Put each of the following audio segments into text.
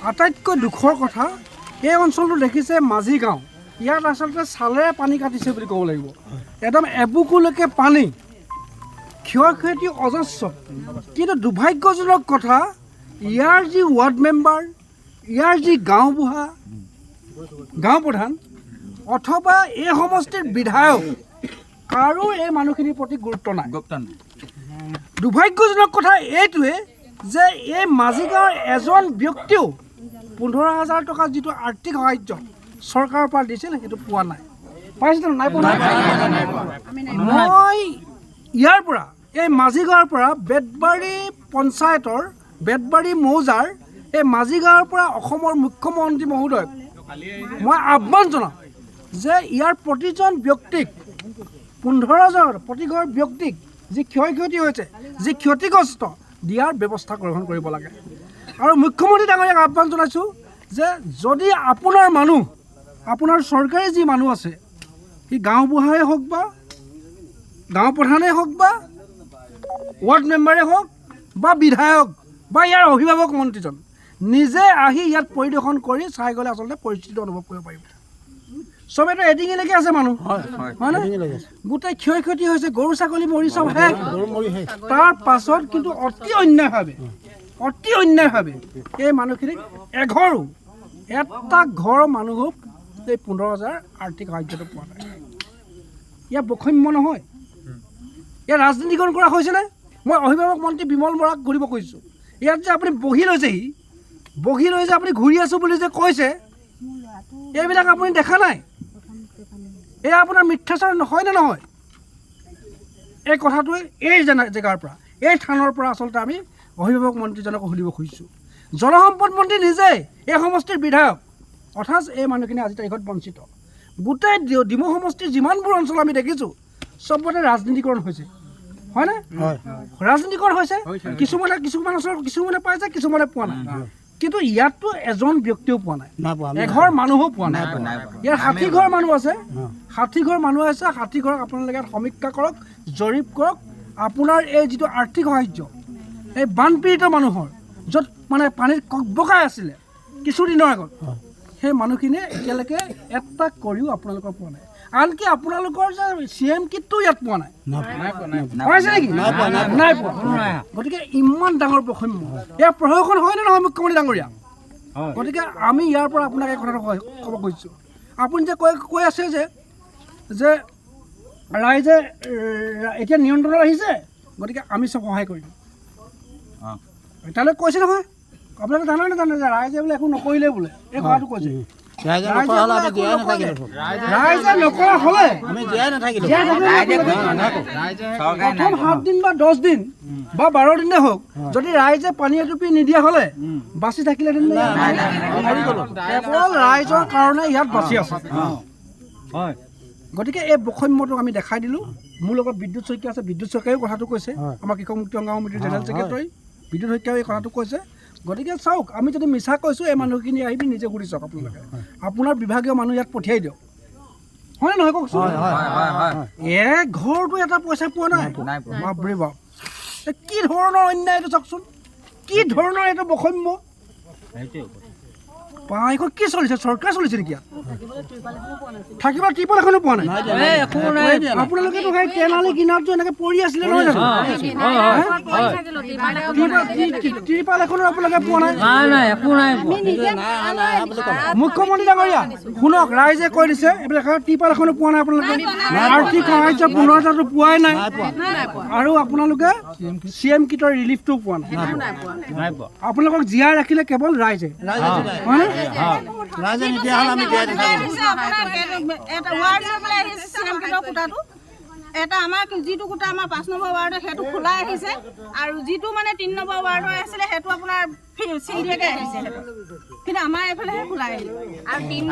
আটাইতকৈ দুখৰ কথা এই অঞ্চলটো দেখিছে মাঝি গাঁও ইয়াত আচলতে চালেৰে পানী কাটিছে বুলি ক'ব লাগিব একদম এবুকুলৈকে পানী ক্ষয় ক্ষতি অজস্ৰ কিন্তু দুৰ্ভাগ্যজনক কথা ইয়াৰ যি ৱাৰ্ড মেম্বাৰ ইয়াৰ যি গাঁওবুঢ়া গাঁও প্ৰধান অথবা এই সমষ্টিৰ বিধায়ক কাৰো এই মানুহখিনিৰ প্ৰতি গুৰুত্ব নাই দুৰ্ভাগ্যজনক কথা এইটোৱে যে এই মাঝিগাঁৱৰ এজন ব্যক্তিও 15,000 টকা যিটো আৰ্থিক সাহায্য চৰকাৰৰ পৰা দিছিল সেইটো পোৱা নাই পাইছে নাই পোৱা মই ইয়াৰ পৰা এই মাঝিগাঁৱৰ পৰা বেতবাৰী পঞ্চায়তৰ বেতবাৰী মৌজাৰ এই মাঝিগাঁৱৰ পৰা অসমৰ মুখ্যমন্ত্ৰী মহোদয়ক মই আহ্বান জনাওঁ যে ইয়াৰ প্ৰতিজন ব্যক্তিক 15,000 প্ৰতিঘৰ ব্যক্তিক যি ক্ষয় ক্ষতি হৈছে যি ক্ষতিগ্ৰস্ত দিয়াৰ ব্যৱস্থা গ্ৰহণ কৰিব লাগে আৰু মুখ্যমন্ত্ৰী ডাঙৰীয়াক আহ্বান জনাইছোঁ যে যদি আপোনাৰ মানুহ আপোনাৰ চৰকাৰী যি মানুহ আছে সি গাঁওবুঢ়াই হওক বা গাঁও প্ৰধানেই হওক বা ৱাৰ্ড মেম্বাৰেই হওক বা বিধায়ক বা ইয়াৰ অভিভাৱক মন্ত্ৰীজন নিজে আহি ইয়াত পৰিদৰ্শন কৰি চাই গ'লে আচলতে পৰিস্থিতি অনুভৱ কৰিব পাৰিব চবেতো এডিঙিলৈকে আছে মানুহ হয়নে গোটেই ক্ষয় ক্ষতি হৈছে গৰু ছাগলী মৰি চব শেষ তাৰ পাছত কিন্তু অতি অন্যায়ভাৱে এই মানুহখিনিক এঘৰো এটা ঘৰৰ মানুহক এই 15,000 আৰ্থিক সাহায্যটো পোৱা নাই ইয়াৰ বৈষম্য নহয় ইয়াৰ ৰাজনীতিকৰণ কৰা হৈছেনে মই অভিভাৱক মন্ত্ৰী বিমল বৰাক ঘূৰিব কৈছোঁ ইয়াত যে আপুনি বহি লৈছেহি বহি লৈ যে আপুনি ঘূৰি আছোঁ বুলি যে কৈছে এইবিলাক আপুনি দেখা নাই এয়া আপোনাৰ মিথ্যাচাৰ নহয় নে নহয় এই কথাটোৱে এই জেগাৰ পৰা এই স্থানৰ পৰা আচলতে আমি অভিভাৱক মন্ত্ৰীজনক সুধিব খুজিছোঁ জলসম্পদ মন্ত্ৰী নিজেই এই সমষ্টিৰ বিধায়ক অৰ্থাৎ এই মানুহখিনি আজি তাৰিখত বঞ্চিত গোটেই ডিমৌ সমষ্টিৰ যিমানবোৰ অঞ্চল আমি দেখিছোঁ চবতে ৰাজনীতিকৰণ হৈছে হয়নে ৰাজনীতিকৰণ হৈছে কিছুমান অঞ্চলত কিছুমানে পাইছে কিছুমানে পোৱা নাই কিন্তু ইয়াততো এজন ব্যক্তিও পোৱা নাই এঘৰ মানুহো পোৱা নাই ইয়াৰ 60 ঘৰ মানুহ আছে 60 ঘৰ মানুহ আছে 60 ঘৰক আপোনালোকে সমীক্ষা কৰক জৰীপ কৰক আপোনাৰ এই যিটো আৰ্থিক সাহায্য এই বানপীড়িত মানুহৰ য'ত মানে পানীৰ ককবকাই আছিলে কিছুদিনৰ আগত সেই মানুহখিনিয়ে এতিয়ালৈকে এটা কৰিও আপোনালোকৰ পোৱা নাই আনকি আপোনালোকৰ যে CM কিটটো ইয়াত পোৱা নাই পাইছে নেকি নাই পোৱা গতিকে ইমান ডাঙৰ বৈষম্য ইয়াৰ প্ৰশাসন হয়নে নহয় মুখ্যমন্ত্ৰী ডাঙৰীয়া গতিকে আমি ইয়াৰ পৰা আপোনাক এই কথাটো ক'ব খুজিছোঁ আপুনি যে কৈ আছে যে ৰাইজে এতিয়া নিয়ন্ত্ৰণত আহিছে গতিকে আমি চব সহায় কৰিম এতিয়ালৈ কৈছে নহয় আপোনালোকে জানে নাজানে যে ৰাইজে বোলে একো নকৰিলে বোলে এই কথাটো কৈছে ৰাইজে নকৰা হ'লে প্ৰথম 7 দিন বা 10 দিন বা 12 দিনে হওক যদি ৰাইজে পানী এটুপি নিদিয়া হ'লে বাচি থাকিলে কেৱল ৰাইজৰ কাৰণে ইয়াত বাচি আছে গতিকে এই বৈষম্যটোক আমি দেখাই দিলোঁ মোৰ লগত বিদ্যুৎ শইকীয়া আছে বিদ্যুৎ শইকীয়াও কথাটো কৈছে আমাৰ কৃষক মুক্তি সংগ্ৰাম সমিতিৰ জেনেৰেল ছেক্ৰেটাৰী বিদ্যুৎ শইকীয়াও এই কথাটো কৈছে গতিকে চাওক আমি যদি মিছা কৈছোঁ এই মানুহখিনি আহিবি নিজে ঘূৰি চাওক আপোনালোকে আপোনাৰ বিভাগীয় মানুহ ইয়াত পঠিয়াই দিয়ক হয়নে নহয় কওকচোন ঘৰটো এটা পইচা পোৱা নাই বাপৰে বাপ কি ধৰণৰ অন্যায় এইটো চাওকচোন কি ধৰণৰ এইটো বৈষম্য এইখন কি চলিছে চৰকাৰ চলিছে নেকি থাকিব ত্ৰিপাল এখনো পোৱা নাই আপোনালোকেতো সেই তেনালী কিনাৰটো এনেকৈ পৰি আছিলে নহয় জানো ত্ৰিপাল এখনো আপোনালোকে পোৱা নাই মুখ্যমন্ত্ৰী ডাঙৰীয়া শুনক ৰাইজে কৈ দিছে এইবিলাক ত্ৰিপাল এখনো পোৱা নাই আপোনালোকে আৰ্থিক সাহায্য 15,000 পোৱাই নাই আৰু আপোনালোকে CM কিটৰ ৰিলিফটো পোৱা নাই আপোনালোকক জীয়াই ৰাখিলে কেৱল ৰাইজে হয়নে এটা আমাৰ যিটো কোটা আমাৰ 5 নম্বৰ ৱাৰ্ডত সেইটো খোলা আহিছে আৰু যিটো মানে 3 নম্বৰ ৱাৰ্ডৰ আছিলে সেইটো আপোনাৰ চিলধিয়াকে আহিছে কিন্তু আমাৰ এইফালেহে খোলা আহিলে আৰু 3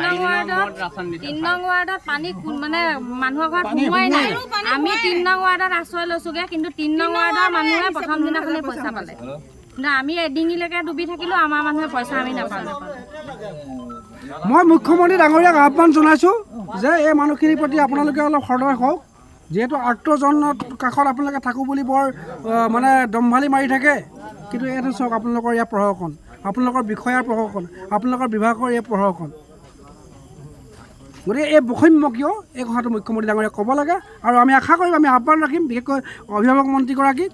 নং ৱাৰ্ডত পানী মানে মানুহৰ ঘৰত সোমোৱাই নাই আমি 3 নং ৱাৰ্ডত আশ্ৰয় লৈছোগে কিন্তু 3 নং ৱাৰ্ডৰ মানুহে প্ৰথম দিনাখনে পইচা পালে কিন্তু আমি এডিঙিলৈকে ডুবি থাকিলোঁ আমাৰ মানুহে পইচা আমি নাপালোঁ মই মুখ্যমন্ত্ৰী ডাঙৰীয়াক আহ্বান জনাইছোঁ যে এই মানুহখিনিৰ প্ৰতি আপোনালোকে অলপ সদয় হওক যিহেতু আৰ্তজনৰ কাষত আপোনালোকে থাকোঁ বুলি বৰ মানে দম্ভালি মাৰি থাকে কিন্তু এইটো চাওক আপোনালোকৰ ইয়াৰ প্ৰশাসন আপোনালোকৰ বিষয়াৰ প্ৰশাসন, আপোনালোকৰ বিভাগৰ এই প্ৰশাসন। গতিকে এই বৈষম্য কিয় এই কথাটো মুখ্যমন্ত্ৰী ডাঙৰীয়াই ক'ব লাগে। আৰু আমি আশা কৰিম, আমি আহ্বান ৰাখিম বিশেষকৈ অভিভাৱক মন্ত্ৰীগৰাকীক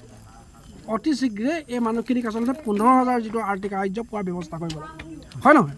অতি শীঘ্ৰে এই মানুহখিনিক আচলতে 15,000 যিটো আৰ্থিক সাহাৰ্য পোৱাৰ ব্যৱস্থা কৰিব লাগে, হয় নহয়?